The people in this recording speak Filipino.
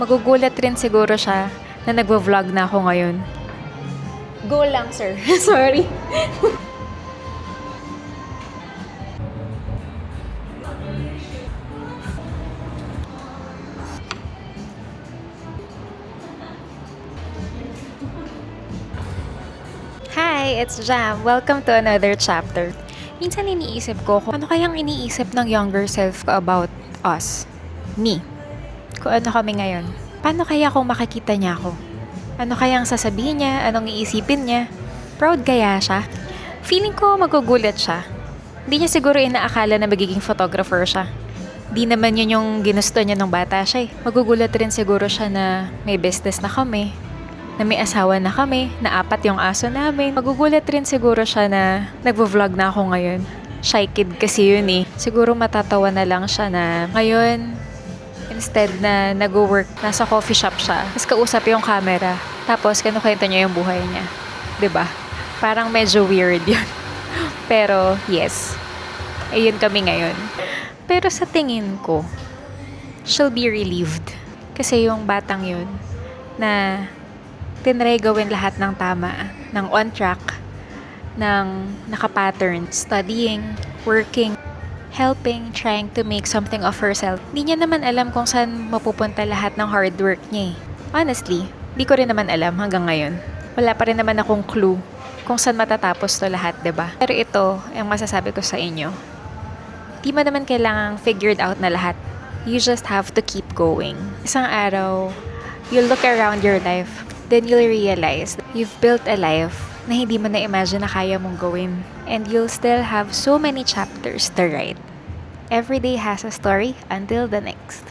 Magugulat rin siguro siya na nagvo-vlog na ako ngayon. Go lang, sir. Sorry. Hi, it's Jam. Welcome to another chapter. Minsan iniisip ko kung ano kayang iniisip ng younger self ko about us. Me. Kung ano kami ngayon. Paano kaya kung makikita niya ako? Ano kayang sasabihin niya? Anong iisipin niya? Proud kaya siya? Feeling ko magugulat siya. Hindi niya siguro inaakala na magiging photographer siya. Di naman yun yung ginusto niya nung bata siya eh. Magugulat rin siguro siya na may business na kami, na may asawa na kami, na 4 yung aso namin. Magugulat rin siguro siya na nagvo-vlog na ako ngayon. Shy kid kasi yun eh. Siguro matatawa na lang siya na ngayon, instead na nag-work, nasa coffee shop siya, tapos kausap yung camera, tapos kinukwento niya yung buhay niya. 'Di ba? Parang medyo weird yun. Pero yes, ayun kami ngayon. Pero sa tingin ko, she'll be relieved. Kasi yung batang yun, na tinry gawin lahat ng tama, ng on track, ng nakapattern, studying, working, helping, trying to make something of herself. Hindi niya naman alam kung saan mapupunta lahat ng hard work niya eh. Honestly, di ko rin naman alam hanggang ngayon. Wala pa rin naman akong clue kung saan matatapos to lahat, 'di ba? Pero ito, ang masasabi ko sa inyo. Di mo naman kailangang figured out na lahat. You just have to keep going. Isang araw, you'll look around your life, then you'll realize that you've built a life na hindi mo na-imagine na kaya mong gawin. And you'll still have so many chapters to write. Every day has a story until the next.